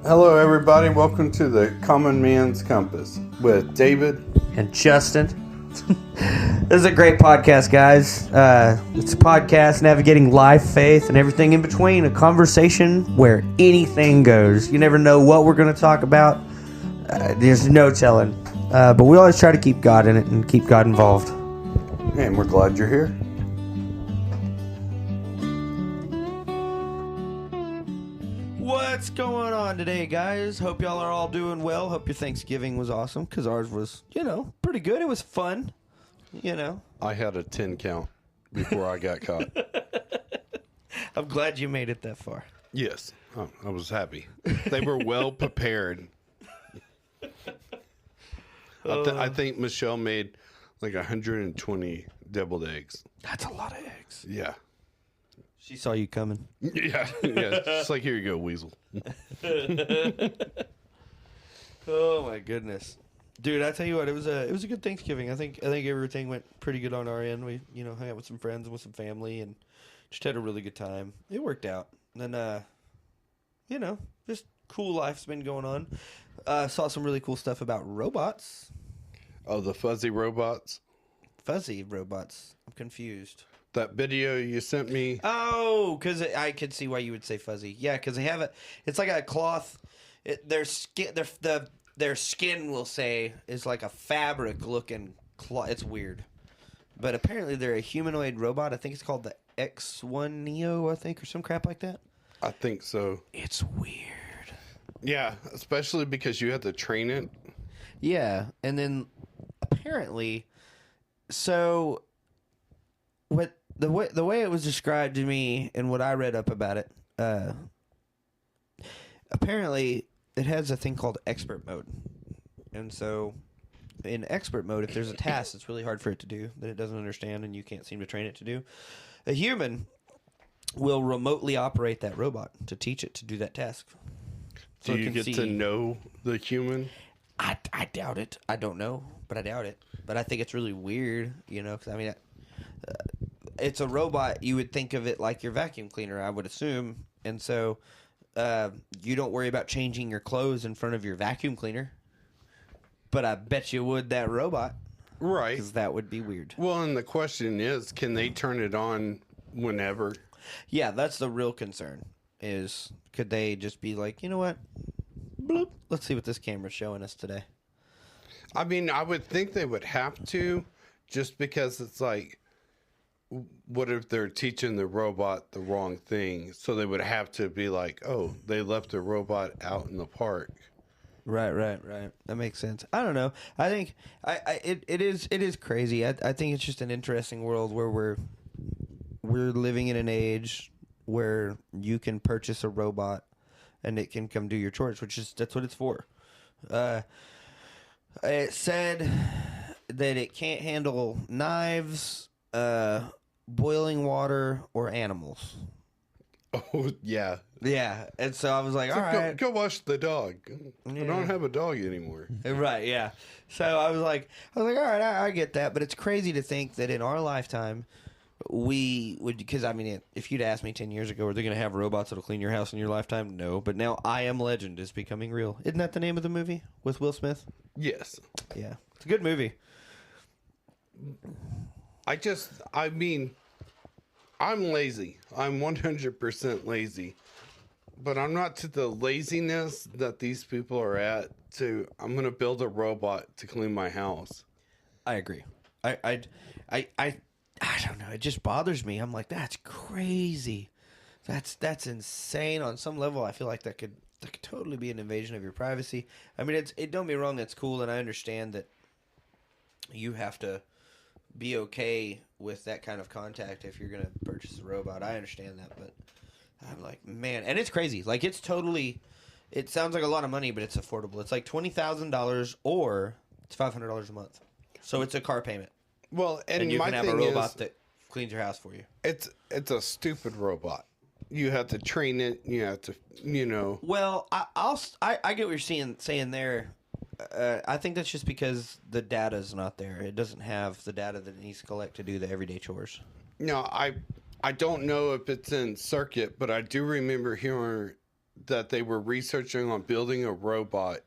Hello, everybody. Welcome to the Common Man's Compass with David and Justin. This is a great podcast, guys. It's a podcast navigating life, faith, and everything in between. A conversation where anything goes. You never know what we're going to talk about. There's no telling. But we always try to keep God in it and keep God involved. And we're glad you're here. What's going on today, guys? Hope y'all are all doing well. Hope your Thanksgiving was awesome, because ours was, pretty good. It was fun, I had a 10 count before I got caught. I'm glad you made it that far. Yes, I was happy. They were well prepared. I think Michelle made like 120 deviled eggs. That's a lot of eggs. Yeah. She saw you coming. Yeah. It's like, here you go, Weasel. Oh my goodness, dude! I tell you what, it was a good Thanksgiving. I think everything went pretty good on our end. We hung out with some friends and with some family and just had a really good time. It worked out. And then just cool life's been going on. Saw some really cool stuff about robots. Oh, the fuzzy robots. Fuzzy robots. I'm confused. That video you sent me. Oh, because I could see why you would say fuzzy. Yeah, because they have it's like a cloth. Their skin, will say, is like a fabric looking cloth. It's weird, but apparently they're a humanoid robot. I think it's called the X1 Neo, I think, or some crap like that. I think so. It's weird. Yeah, especially because you have to train it. Yeah, and then apparently, so what the way it was described to me and what I read up about it, apparently it has a thing called expert mode, and so in expert mode, if there's a task that's really hard for it to do that it doesn't understand and you can't seem to train it to do, a human will remotely operate that robot to teach it to do that task. So do you get to know the human? I doubt it. I don't know, but I doubt it. But I think it's really weird, because I mean, it's a robot. You would think of it like your vacuum cleaner, I would assume. And so you don't worry about changing your clothes in front of your vacuum cleaner. But I bet you would that robot. Right. Because that would be weird. Well, and the question is, can they turn it on whenever? Yeah, that's the real concern. Is could they just be like, you know what? Bloop. Let's see what this camera's showing us today. I mean, I would think they would have to, just because it's like, what if they're teaching the robot the wrong thing? So they would have to be like, oh, they left the robot out in the park. Right. That makes sense. I don't know. I think it is crazy. I think it's just an interesting world where we're living in an age where you can purchase a robot and it can come do your chores, that's what it's for. It said that it can't handle knives, boiling water, or animals. Oh, yeah. Yeah, and so I was like, all right. Go wash the dog. Yeah. I don't have a dog anymore. Right, yeah. So I was like, all right, I get that, but it's crazy to think that in our lifetime, we would, because I mean, if you'd asked me 10 years ago, are they going to have robots that'll clean your house in your lifetime? No, but now I Am Legend is becoming real. Isn't that the name of the movie with Will Smith? Yes. Yeah, it's a good movie. I mean, I'm lazy. I'm 100% lazy. But I'm not to the laziness that these people are at I'm going to build a robot to clean my house. I agree. I don't know. It just bothers me. I'm like, that's crazy. That's insane. On some level, I feel like that could totally be an invasion of your privacy. I mean, don't be wrong. It's cool, and I understand that you have to be okay with that kind of contact if you're going to purchase a robot. I understand that, but I'm like, man, and it's crazy. Like, it sounds like a lot of money, but it's affordable. It's like $20,000 or it's $500 a month. So it's a car payment. Well, and you my can have thing a robot is, that cleans your house for you. It's a stupid robot. You have to train it. You have to, Well, I get what you're saying there. I think that's just because the data's not there. It doesn't have the data that it needs to collect to do the everyday chores. No, I don't know if it's in circuit, but I do remember that they were researching on building a robot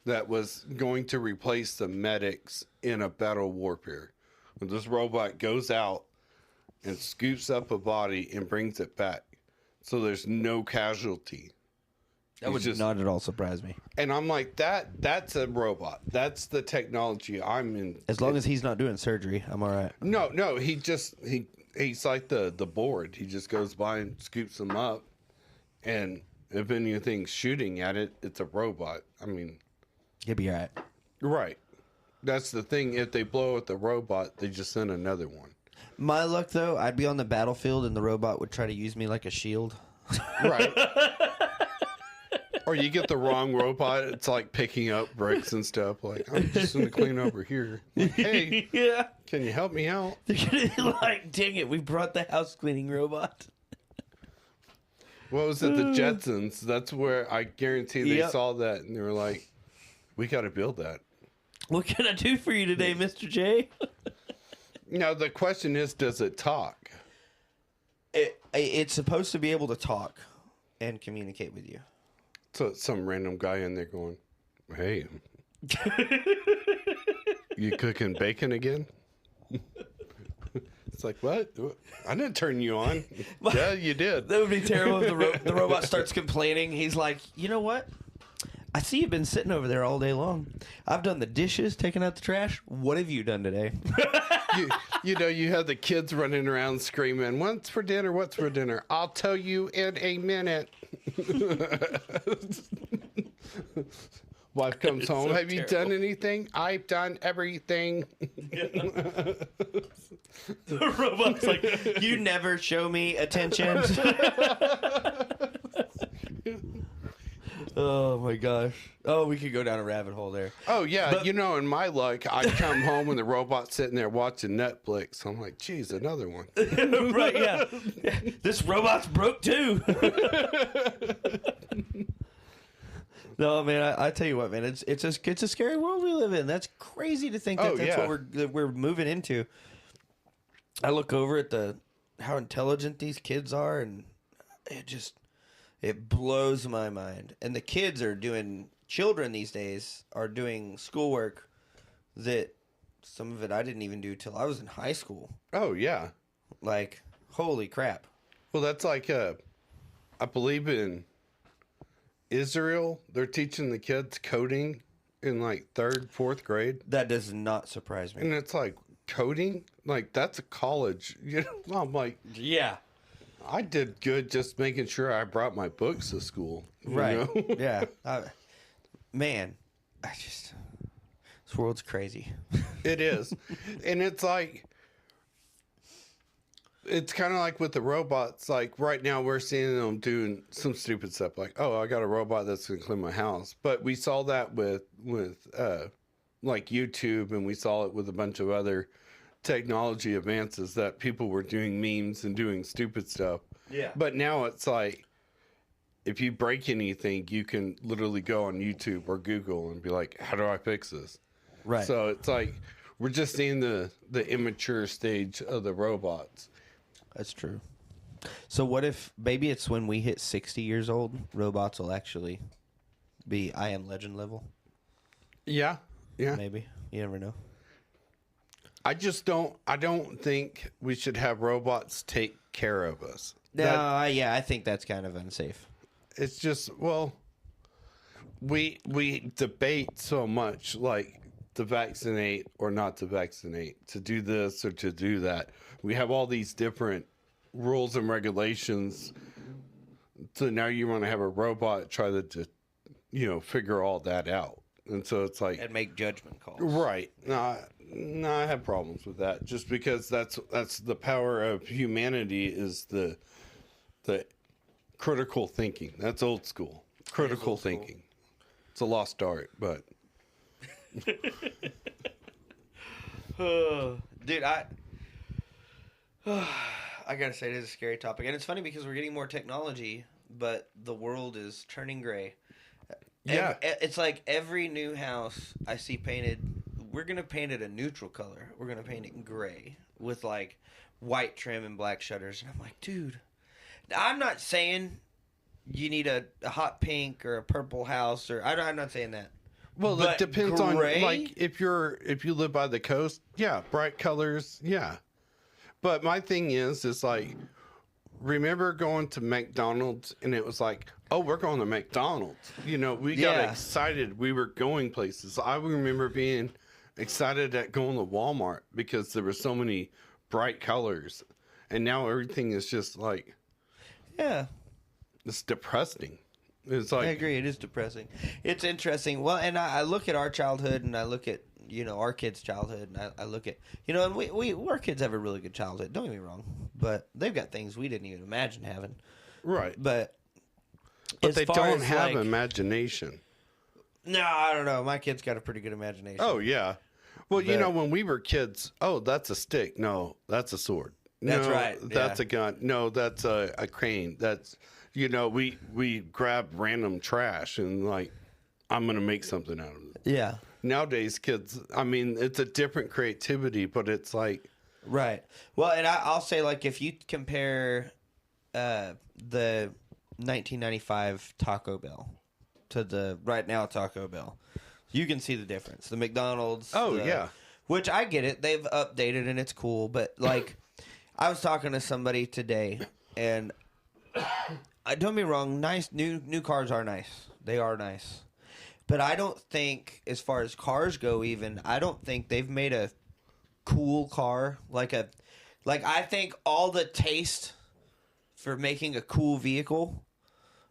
that was going to replace the medics in a battle warfare. When this robot goes out and scoops up a body and brings it back, so there's no casualty. That would not at all surprise me. And I'm like, that's a robot. That's the technology I'm in. As long as he's not doing surgery, I'm all right. No, he's like the board. He just goes by and scoops them up, and if anything's shooting at it, it's a robot. I mean, He'll be all right. right. That's the thing. If they blow up the robot, they just send another one. My luck, though, I'd be on the battlefield and the robot would try to use me like a shield. Right. Or you get the wrong robot. It's like picking up bricks and stuff. Like, I'm just going to clean over here. Like, hey, Yeah. can you help me out? They're going to be like, dang it, we brought the house cleaning robot. What was it? The Jetsons. That's where I guarantee they Yep. saw that and they were like, we got to build that. What can I do for you today, Mr. J? Now, the question is, does it talk? It's supposed to be able to talk and communicate with you. So it's some random guy in there going, hey, you cooking bacon again? It's like, what? I didn't turn you on. Yeah, you did. That would be terrible if the robot starts complaining. He's like, you know what? I see you've been sitting over there all day long. I've done the dishes, taken out the trash. What have you done today? You have the kids running around screaming, what's for dinner? What's for dinner? I'll tell you in a minute. Wife comes home. so Have you done anything? I've done everything. The robot's like, you never show me attention. Oh my gosh. Oh, we could go down a rabbit hole there. Oh, yeah. In my luck, I come home and the robot's sitting there watching Netflix. I'm like, geez, another one. Right, yeah. This robot's broke too. No, man, I tell you what, man, it's a scary world we live in. That's crazy to think that that's what we're moving into. I look over at how intelligent these kids are, and it blows my mind. And the children these days are doing schoolwork that some of it I didn't even do till I was in high school. Oh, yeah. Like, holy crap. Well, that's like, I believe in Israel, they're teaching the kids coding in like 3rd, 4th grade. That does not surprise me. And it's like, coding? Like, that's a college. I'm like, Yeah. I did good just making sure I brought my books to school. Right. Yeah. Man, this world's crazy. It is. And it's like, it's kind of like with the robots. Like right now we're seeing them doing some stupid stuff like, oh, I got a robot that's going to clean my house. But we saw that with like YouTube, and we saw it with a bunch of other technology advances that people were doing memes and doing stupid stuff. Yeah. But now it's like, if you break anything, you can literally go on YouTube or Google and be like, how do I fix this? Right. So it's like, we're just seeing the immature stage of the robots. That's true. So what if maybe it's when we hit 60 years old, robots will actually be I Am Legend level? Yeah. Yeah. Maybe. You never know. I don't think we should have robots take care of us. No, I think that's kind of unsafe. It's just, well, we debate so much, like to vaccinate or not to vaccinate, to do this or to do that. We have all these different rules and regulations. So now you want to have a robot try to figure all that out. And so it's like, And make judgment calls. right. No, I have problems with that, just because that's the power of humanity, is the critical thinking. That's old school. Critical thinking. It's a lost art, but Dude, I gotta say, it is a scary topic. And it's funny because we're getting more technology, but the world is turning gray. yeah. It's like every new house I see painted, we're going to paint it a neutral color. We're going to paint it gray with like white trim and black shutters. And I'm like, dude, I'm not saying you need a hot pink or a purple house, or I'm not saying that. Well, But it depends gray? on like if you live by the coast, yeah, bright colors, yeah. But my thing is like, remember going to McDonald's and it was like, oh, we're going to McDonald's. You know, we got Yeah. excited. We were going places. I remember being excited at going to Walmart because there were so many bright colors, and now everything is just like Yeah. it's depressing. It's I like agree. It is depressing. It's interesting. Well, and I look at our childhood, and I look at our kids' childhood, and I look at and our kids have a really good childhood. Don't get me wrong, but they've got things we didn't even imagine having. right, But but as they far don't as, have like, imagination. No, I don't know. My kid's got a pretty good imagination. Oh yeah. Well, you But- know, when we were kids, oh, that's a stick. No, that's a sword. That's No, right, That's yeah. a gun. No, that's a crane. That's we grab random trash and like I'm gonna make something out of it. Yeah. Nowadays, kids, I mean, it's a different creativity, but it's like Right. Well, and I'll say, like, if you compare the 1995 Taco Bell to the right now Taco Bell, you can see the difference. The McDonald's. Oh, yeah. Which I get it. They've updated and it's cool. But, like, I was talking to somebody today, and don't get me wrong, nice new cars are nice. They are nice. But I don't think, as far as cars go, even, I don't think they've made a cool car like I think all the taste for making a cool vehicle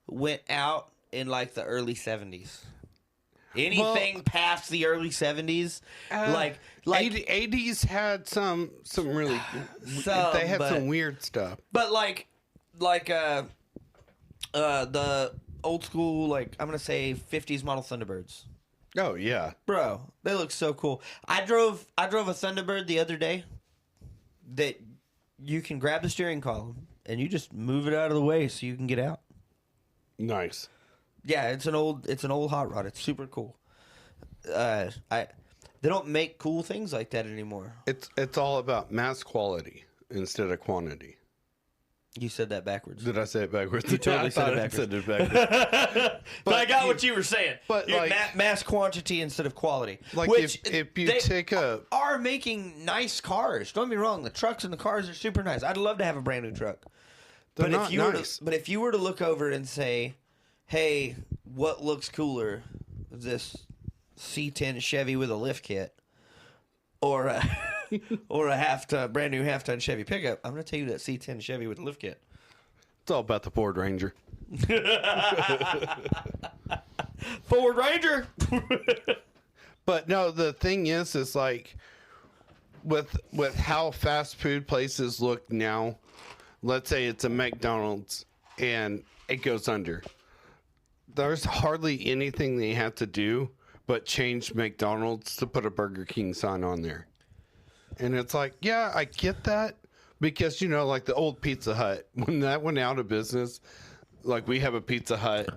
went out in like the early 70s. Anything past the early 70s, like 80s had some really Some, they had but- some weird stuff. but like the old school, like, I'm gonna say 50s model Thunderbirds. Oh yeah. Bro, they look so cool. I drove a Thunderbird the other day that you can grab the steering column and you just move it out of the way so you can get out. Nice. Yeah, it's an old hot rod. It's super cool. They don't make cool things like that anymore. It's all about mass quality instead of quantity. You said that backwards. Did I say it backwards? You totally I said it thought I said it backwards. But I got you- what you were saying. but, You're like- mass quantity instead of quality. Like Which if you they take a are making nice cars. Don't get me wrong. The trucks and the cars are super nice. I'd love to have a brand new truck. They're But not if you were nice. but if you were to look over and say, "Hey, what looks cooler, this C10 Chevy with a lift kit, or a or a brand new half ton Chevy pickup?" I'm gonna tell you that C10 Chevy with a lift kit. it's all about the Ford Ranger. Ford Ranger. But no, the thing is like with how fast food places look now, let's say it's a McDonald's and it goes under. There's hardly anything they have to do but change McDonald's to put a Burger King sign on there. And it's like, yeah, I get that because, like the old Pizza Hut, when that went out of business, like we have a Pizza Hut,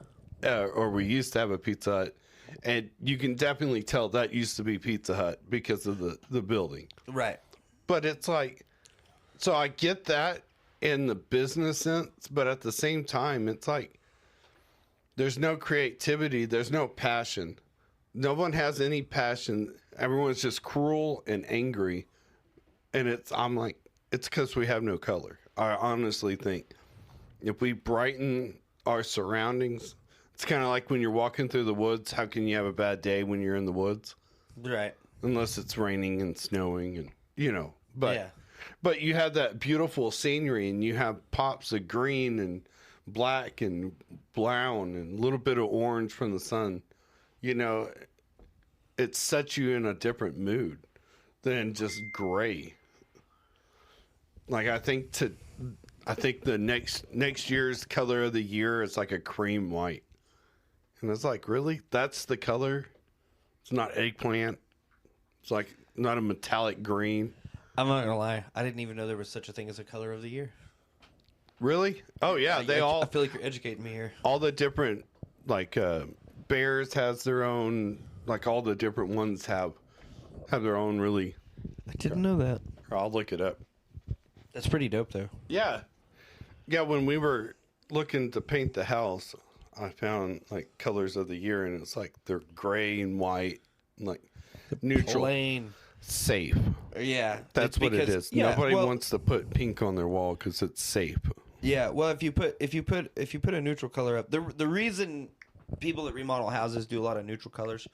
or we used to have a Pizza Hut, and you can definitely tell that used to be Pizza Hut because of the building. Right. But it's like, so I get that in the business sense, but at the same time, it's like, there's no creativity, there's no passion. No one has any passion. Everyone's just cruel and angry. And I'm like, it's because we have no color. I honestly think if we brighten our surroundings, it's kind of like when you're walking through the woods. How can you have a bad day when you're in the woods? Right. Unless it's raining and snowing and, but, Yeah. but you have that beautiful scenery and you have pops of green and black and brown and a little bit of orange from the sun. It sets you in a different mood than just gray. Like I think the next year's color of the year is like a cream white. And it's like, really? That's the color? It's not eggplant. It's like not a metallic green. I'm not gonna lie. I didn't even know there was such a thing as a color of the year. Really? Oh yeah, I feel like you're educating me here. all the different like Bears has their own, like all the different ones have their own really. I didn't know that. I'll look it up. That's pretty dope, though. Yeah. Yeah, when we were looking to paint the house, I found like colors of the year, and it's like they're gray and white, like neutral, Plain. safe. Yeah, That's what it is. Yeah, Nobody well, wants to put pink on their wall because it's safe. Yeah, well, if you put a neutral color up, the reason people that remodel houses do a lot of neutral colors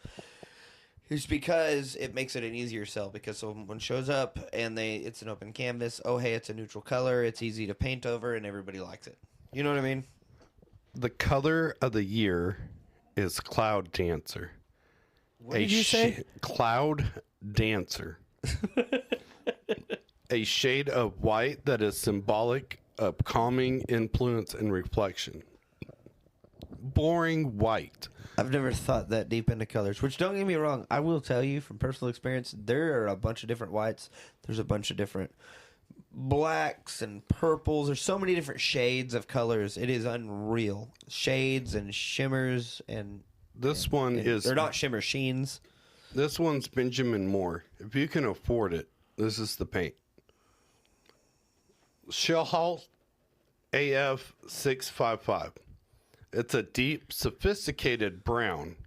is because it makes it an easier sell. Because someone shows up and it's an open canvas. Oh, hey, it's a neutral color. It's easy to paint over, and everybody likes it. You know what I mean? The color of the year is Cloud Dancer. What did you say? Cloud Dancer. A shade of white that is symbolic of calming influence and reflection. Boring white. I've never thought that deep into colors, which don't get me wrong. I will tell you from personal experience, there are a bunch of different whites. There's a bunch of different blacks and purples. There's so many different shades of colors. It is unreal. Shades and shimmers and This one is... They're not shimmer, sheens. This one's Benjamin Moore. If you can afford it, this is the paint. Shellhalt AF 655. It's a deep, sophisticated brown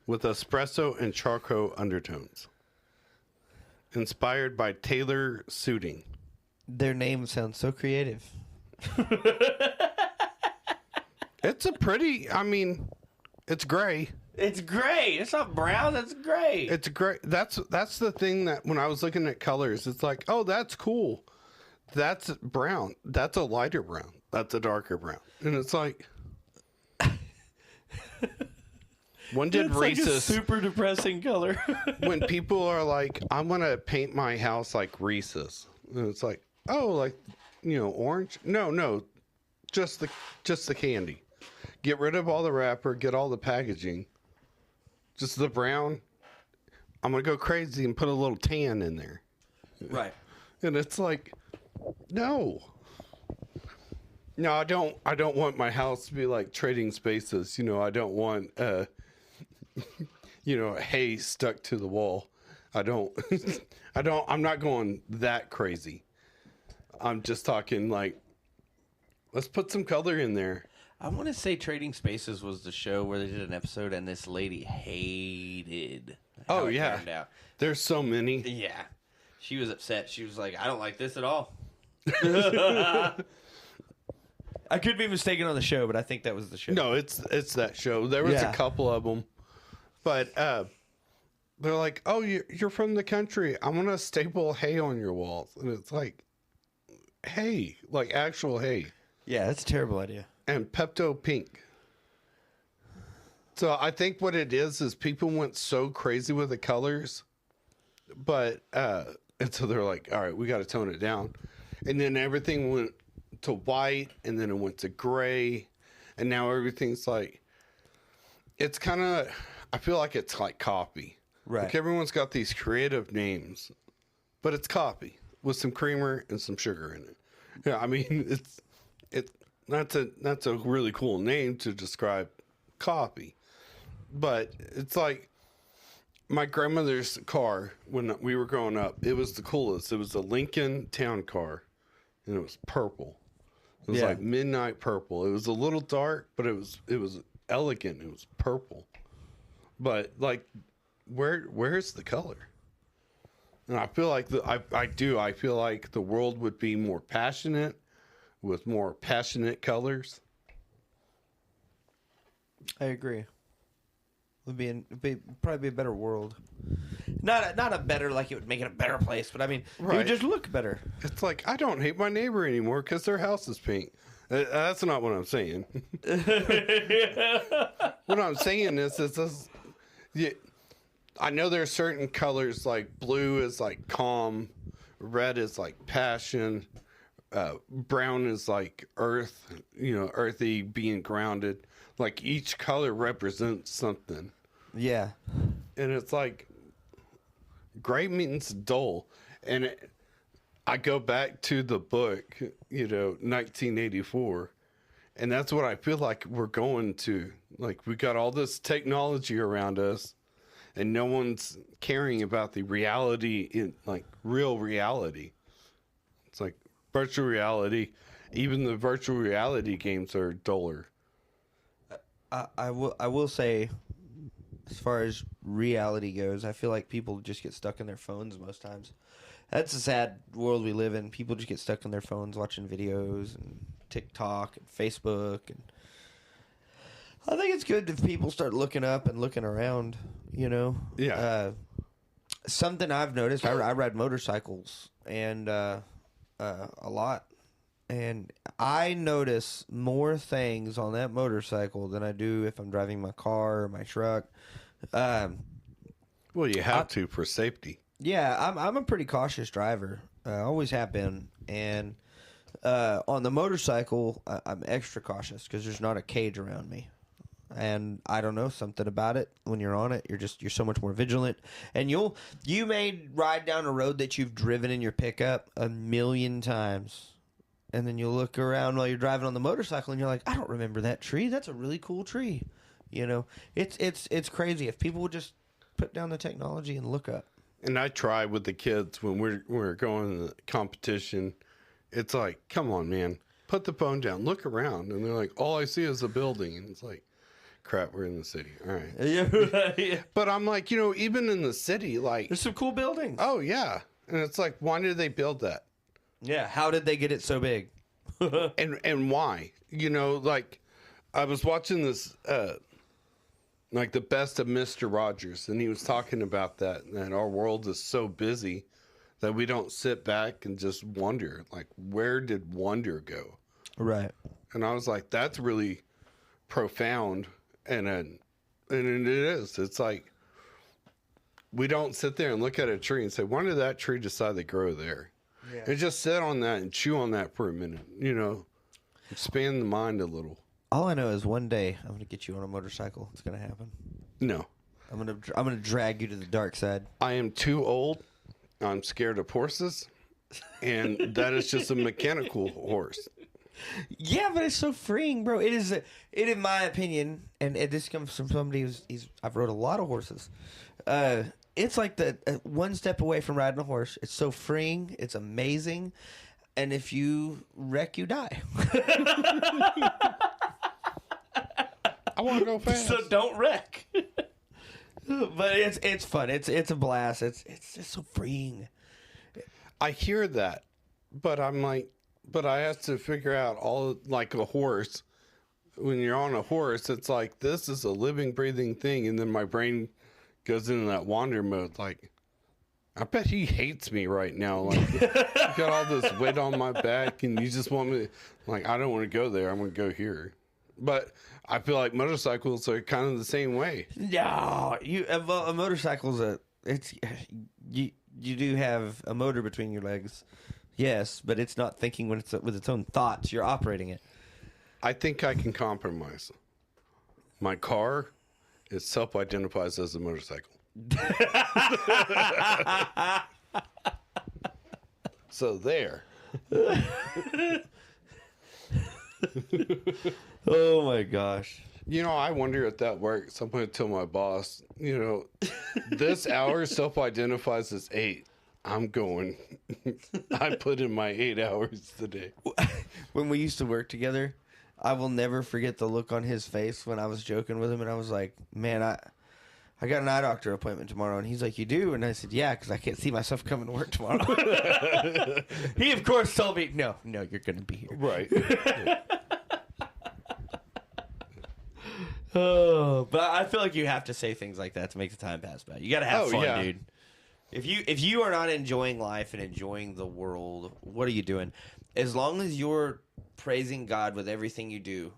with espresso and charcoal undertones. Inspired by Taylor Suiting. Their name sounds so creative. It's a pretty, I mean, it's gray. It's gray. It's not brown. It's gray. It's gray. That's the thing that when I was looking at colors, it's like, oh, that's cool. That's brown. That's a lighter brown. That's a darker brown. And it's like, when did Reese's... Like a super depressing color. When people are like, I'm going to paint my house like Reese's. And it's like, oh, like, orange? No, just the candy. Get rid of all the wrapper, get all the packaging. Just the brown. I'm going to go crazy and put a little tan in there. Right. And it's like, no. No, I don't want my house to be like Trading Spaces. I don't want hay stuck to the wall. I'm not going that crazy. I'm just talking like, let's put some color in there. I want to say Trading Spaces was the show where they did an episode and this lady hated how it turned out. There's so many. Yeah. She was upset. She was like, I don't like this at all. I could be mistaken on the show, but I think that was the show. No, it's that show. There was a couple of them. But they're like, oh, you're from the country. I'm going to staple hay on your walls. And it's like, hay, like actual hay. Yeah, that's a terrible idea. And Pepto Pink. So I think what it is people went so crazy with the colors, but and so they're like, all right, we got to tone it down. And then everything went to white, and then it went to gray, and now everything's like, it's kind of, I feel like it's like copy. Right. Like everyone's got these creative names, but it's copy with some creamer and some sugar in it. Yeah, I mean, that's a really cool name to describe copy. But it's like my grandmother's car when we were growing up. It was the coolest. It was a Lincoln Town Car, and it was purple. It was like midnight purple. It was a little dark, but it was elegant. It was purple. But like, where's the color? And I feel like I feel like the world would be more passionate with more passionate colors. I agree. It'd probably be a better world. Not a better, like it would make it a better place, but I mean, it would just look better. It's like, I don't hate my neighbor anymore because their house is pink. That's not what I'm saying. What I'm saying is I know there are certain colors, like blue is like calm, red is like passion, brown is like earth, earthy, being grounded. Like each color represents something. Yeah. And it's like, gray means dull. And I go back to the book, 1984. And that's what I feel like we're going to. Like, we got all this technology around us, and no one's caring about the reality, in like real reality. It's like virtual reality. Even the virtual reality games are duller. I will say, as far as reality goes, I feel like people just get stuck in their phones most times. That's a sad world we live in. People just get stuck in their phones watching videos and TikTok and Facebook, and I think it's good if people start looking up and looking around. Yeah. Something I've noticed. I ride motorcycles and a lot, and I notice more things on that motorcycle than I do if I'm driving my car or my truck. Well, you have to for safety. Yeah, I'm a pretty cautious driver. I always have been, and on the motorcycle, I'm extra cautious because there's not a cage around me, and I don't know, something about it. When you're on it, you're so much more vigilant, and you may ride down a road that you've driven in your pickup a million times, and then you look around while you're driving on the motorcycle, and you're like, I don't remember that tree. That's a really cool tree. It's crazy if people would just put down the technology and look up. And I try with the kids when we're going to the competition. It's like, come on, man, put the phone down, look around, and they're like, all I see is a building, and it's like, crap, we're in the city. All right. Yeah. But I'm like, even in the city, like, There's some cool buildings. oh yeah, and it's like, why did they build that? Yeah, how did they get it so big? And why? Like, I was watching this, like the best of Mr. Rogers, and he was talking about that our world is so busy that we don't sit back and just wonder, like, where did wonder go? Right. And I was like, that's really profound, and it is. It's like, we don't sit there and look at a tree and say, when did that tree decide to grow there? Yeah. And just sit on that and chew on that for a minute, expand the mind a little. All I know is one day I'm gonna get you on a motorcycle. It's gonna happen. No, I'm gonna drag you to the dark side. I am too old. I'm scared of horses, and that is just a mechanical horse. Yeah, but it's so freeing, bro. It is. It, in my opinion, and this comes from somebody I've rode a lot of horses. It's like the one step away from riding a horse. It's so freeing. It's amazing, and if you wreck, you die. I want to go fast. So don't wreck. But it's fun. It's a blast. It's just so freeing. I hear that, but I'm like, but I have to figure out like a horse. When you're on a horse, it's like, this is a living, breathing thing. And then my brain goes into that wander mode. Like, I bet he hates me right now. Like, you got all this weight on my back and you just want me, like, I don't want to go there. I'm going to go here. But I feel like motorcycles are kind of the same way. No, a motorcycle's you do have a motor between your legs, yes, but it's not thinking when with its own thoughts. You're operating it. I think I can compromise. My car, it self-identifies as a motorcycle. So there. Oh my gosh. I wonder if that works. I'm going to tell my boss, this hour self-identifies as 8. I'm going. I put in my 8 hours today. When we used to work together, I will never forget the look on his face when I was joking with him, and I was like, man, I got an eye doctor appointment tomorrow. And he's like, you do? And I said, yeah, because I can't see myself coming to work tomorrow. He, of course, told me, no, you're going to be here. Right. Oh, but I feel like you have to say things like that to make the time pass by. You got to have fun, yeah. dude. If you are not enjoying life and enjoying the world, what are you doing? As long as you're praising God with everything you do,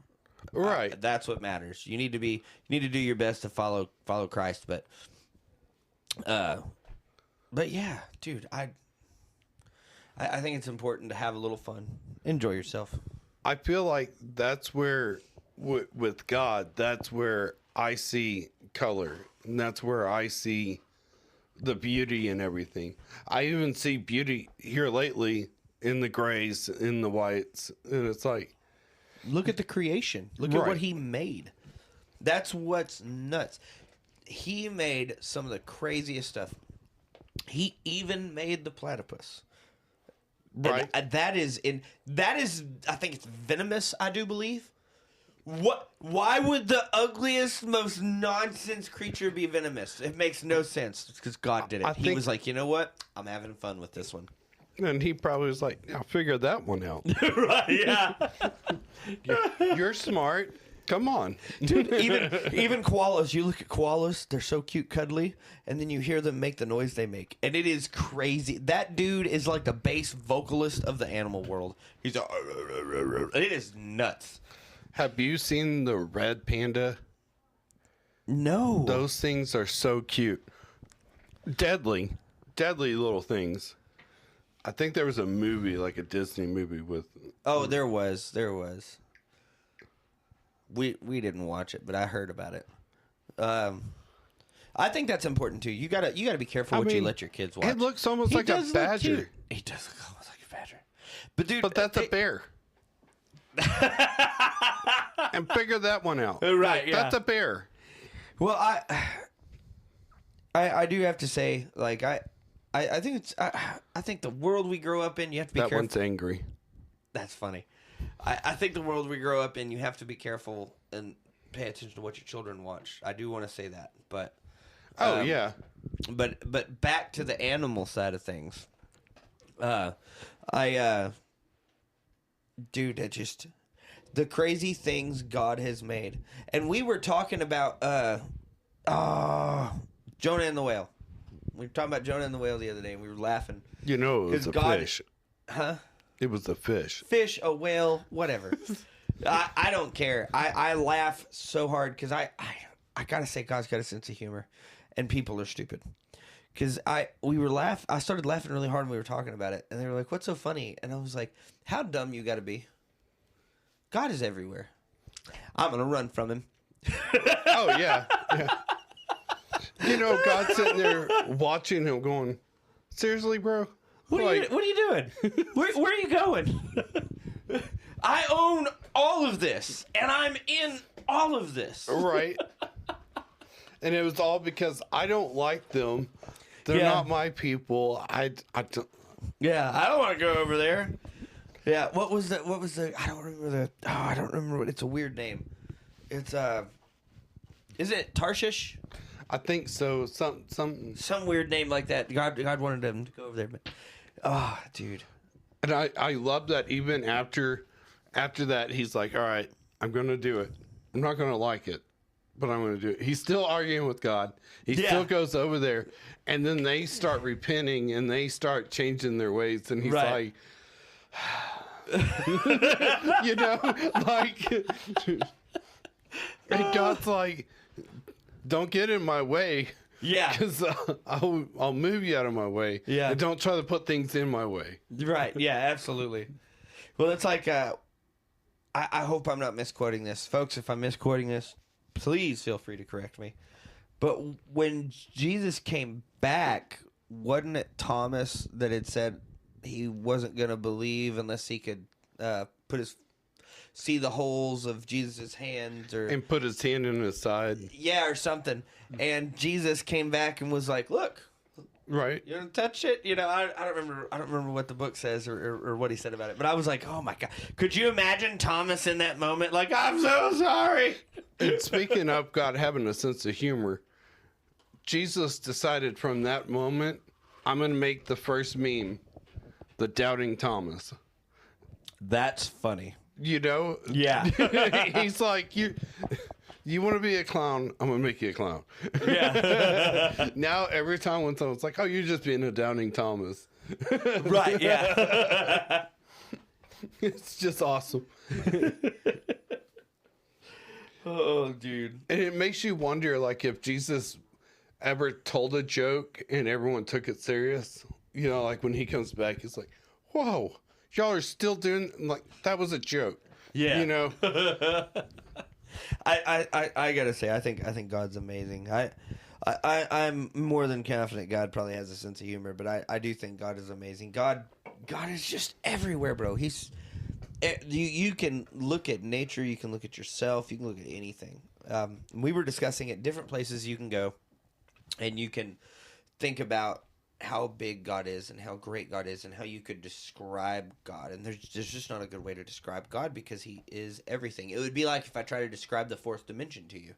Right. that's what matters. You need to do your best to follow Christ, but yeah, dude, I think it's important to have a little fun. Enjoy yourself. I feel like that's where, with God, that's where I see color. And that's where I see the beauty in everything. I even see beauty here lately in the grays, in the whites. And it's like, look at the creation. Look at what he made. That's what's nuts. He made some of the craziest stuff. He even made the platypus. Right. And that is I think it's venomous, I do believe. Why would the ugliest, most nonsense creature be venomous? It makes no sense. It's because God did it. I He think- was like, you know what? I'm having fun with this one. And he probably was like, "I'll figure that one out." Right? Yeah. You're smart. Come on. Dude, even koalas, you look at koalas, they're so cute, cuddly, and then you hear them make the noise they make. And it is crazy. That dude is like the bass vocalist of the animal world. He's a, it is nuts. Have you seen the red panda? No. Those things are so cute. Deadly little things. I think there was a movie, like a Disney movie with. Oh, there was. We didn't watch it, but I heard about it. I think that's important too. You gotta be careful what you let your kids watch. It looks almost He like a does look badger. cute. He does look almost like a badger. But dude, But that's a bear. And figure that one out. Right, yeah. That's a bear. Well, I do have to say, like I think it's I think the world we grow up in, you have to be That careful. one's angry. That's funny. I think the world we grow up in, you have to be careful and pay attention to what your children watch. I do want to say that, but Oh, yeah. but back to the animal side of things. Dude, it just the crazy things God has made, and we were talking about Jonah and the whale. We were talking about Jonah and the whale the other day, and we were laughing. You know it was a God- fish. Huh? It was a fish. Fish, a whale, whatever. I don't care. I laugh so hard because I gotta say God's got a sense of humor, and people are stupid. Because I started laughing really hard when we were talking about it, and they were like, "What's so funny?" And I was like, "How dumb you got to be? God is everywhere. I'm gonna run from him." Oh, yeah. Yeah. You know, God's sitting there watching him going, "Seriously, bro? What are you doing? Where are you going? I own all of this, and I'm in all of this. Right. And it was all because I don't like them. They're Yeah. not my people. I don't. Yeah, I don't want to go over there. Yeah, what was the? I don't remember the. Oh, I don't remember what. It's a weird name. It's is it Tarshish? I think so. Something. Some weird name like that. God wanted them to go over there, but dude. And I love that even after that, he's like, all right, I'm going to do it. I'm not going to like it, but I'm going to do it. He's still arguing with God. He still goes over there. And then they start repenting and they start changing their ways. And he's Right. like, you know, like, and God's like, don't get in my way. Yeah. Because I'll move you out of my way. Yeah. And don't try to put things in my way. Right. Yeah. Absolutely. Well, it's like I hope I'm not misquoting this, folks. If I'm misquoting this, please feel free to correct me. But when Jesus came back, wasn't it Thomas that had said he wasn't going to believe unless he could see the holes of Jesus' hands And put his hand in his side. or something? And Jesus came back and was like, "Look, Right. you don't touch it." You know, I don't remember what the book says or what he said about it. But I was like, "Oh my God, could you imagine Thomas in that moment? Like, I'm so sorry." And speaking of God having a sense of humor, Jesus decided from that moment, I'm going to make the first meme, the Doubting Thomas. That's funny. You know? Yeah. He's like, you want to be a clown? I'm going to make you a clown. Yeah. Now, every time when someone's like, oh, you're just being a Doubting Thomas. Right. Yeah. It's just awesome. Oh, dude. And it makes you wonder, like, if Jesus ever told a joke and everyone took it serious. You know, like when he comes back, he's like, whoa, y'all are still doing, like, that was a joke. Yeah. You know? I gotta say, I think God's amazing. I'm more than confident God probably has a sense of humor, but I do think God is amazing. God is just everywhere, bro. You can look at nature, you can look at yourself, you can look at anything. We were discussing at different places you can go, and you can think about how big God is and how great God is and how you could describe God. And there's just not a good way to describe God because he is everything. It would be like if I try to describe the fourth dimension to you.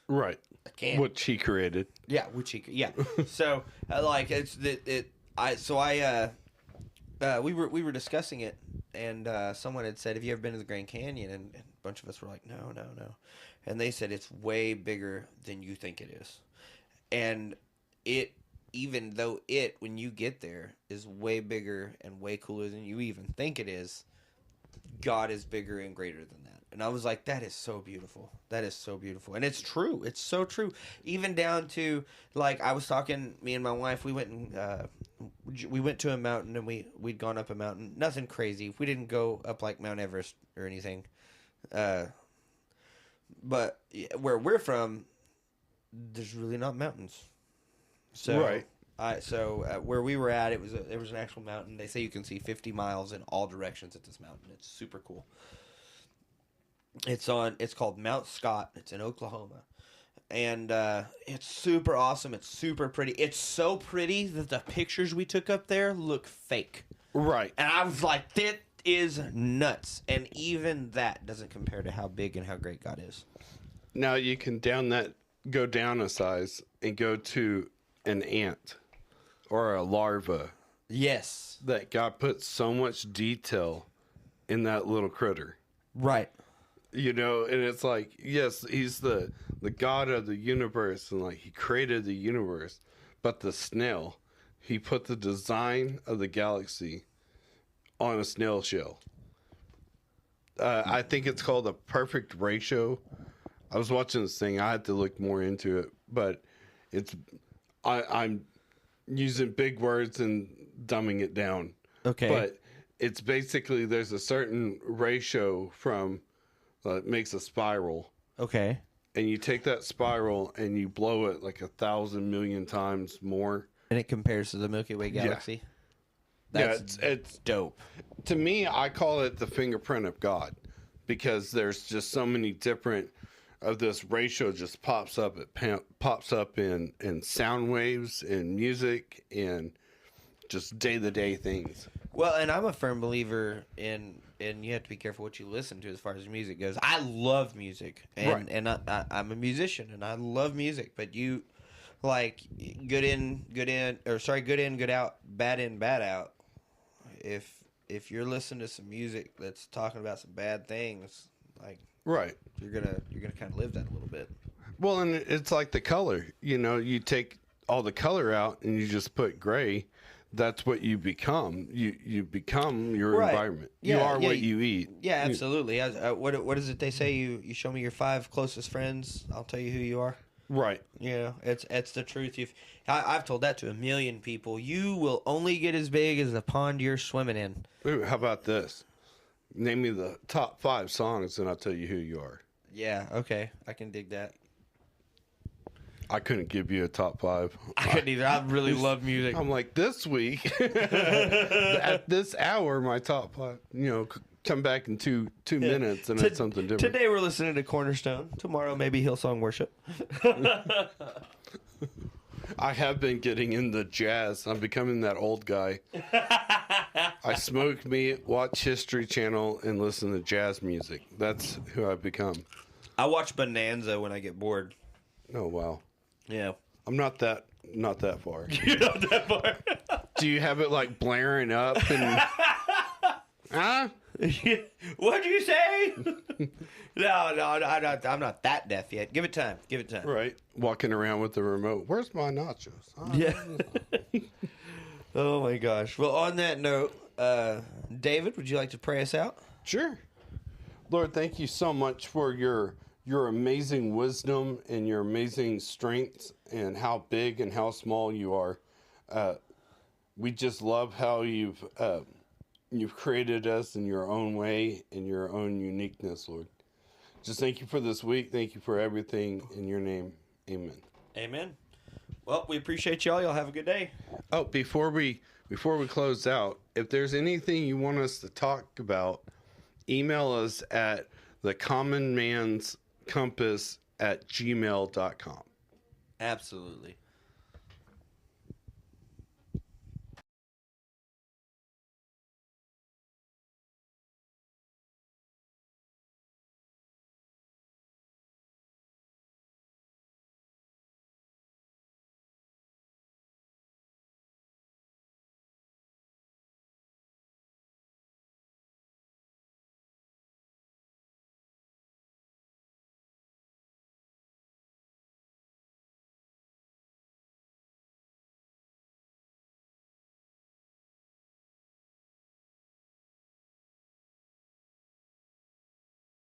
Right. I can't. Which he created. Yeah, which he yeah. So like it's we were discussing it, and someone had said, "Have you ever been to the Grand Canyon?" And a bunch of us were like, "No, no, no," and they said it's way bigger than you think it is, and it even though it when you get there is way bigger and way cooler than you even think it is, God is bigger and greater than that. And I was like, that is so beautiful. That is so beautiful. And it's true. It's so true. Even down to, like, I was talking, me and my wife, we went to a mountain and we'd gone up a mountain. Nothing crazy. We didn't go up like Mount Everest or anything. But where we're from, there's really not mountains. So, Right. Where we were at, there was an actual mountain. They say you can see 50 miles in all directions at this mountain. It's super cool. It's called Mount Scott. It's in Oklahoma. And it's super awesome. It's super pretty. It's so pretty that the pictures we took up there look fake. Right. And I was like, that is nuts. And even that doesn't compare to how big and how great God is. Now you can go down a size and go to an ant or a larva Yes. that God put so much detail in that little critter. Right. You know, and it's like, yes, he's the God of the universe, and like he created the universe, but the snail, he put the design of the galaxy on a snail shell. I think it's called a perfect ratio. I was watching this thing. I had to look more into it, but I'm using big words and dumbing it down. Okay. But it's basically there's a certain ratio from it makes a spiral, Okay. and you take that spiral and you blow it like 1,000 million times more. And it compares to the Milky Way galaxy. That's it's dope. to me, I call it the fingerprint of God, because there's just so many different of this ratio just pops up. It pops up in sound waves, in music, and just day-to-day things. Well, and I'm a firm believer in you have to be careful what you listen to as far as music goes. I love music, and Right. and I'm a musician, and I love music. But you, like, good in, good out, bad in, bad out. If you're listening to some music that's talking about some bad things, like Right. you're gonna kind of live that a little bit. Well, and it's like the color. You know, you take all the color out and you just put gray. That's what you become. You become your Right. environment. You Yeah, are yeah, what you eat. Yeah, absolutely. What is it they say? You show me your 5 closest friends, I'll tell you who you are. Right. You know, it's the truth. I've told that to a million people. You will only get as big as the pond you're swimming in. Ooh, how about this? Name me the top 5 songs, and I'll tell you who you are. Yeah, okay, I can dig that. I couldn't give you a top 5. I couldn't either. I really love music. I'm like, this week, at this hour, my top 5, come back in two minutes, and it's something different. Today we're listening to Cornerstone. Tomorrow maybe Hillsong Worship. I have been getting into jazz. I'm becoming that old guy. I smoke meat, watch History Channel, and listen to jazz music. That's who I've become. I watch Bonanza when I get bored. Oh, wow. Yeah. I'm not that far. You're not that far. Do you have it like blaring up and huh? What'd you say? No, I'm not that deaf yet. Give it time. Right. Walking around with the remote. Where's my nachos? Yeah. Oh my gosh. Well, on that note, David, would you like to pray us out? Sure. Lord, thank you so much for your amazing wisdom and your amazing strength and how big and how small you are. We just love how you've created us in your own way, in your own uniqueness, Lord. Just thank you for this week. Thank you for everything. In your name, amen. Amen. Well, we appreciate y'all. Y'all have a good day. Oh, before we close out, if there's anything you want us to talk about, email us at thecommonmanscompass@gmail.com. Absolutely.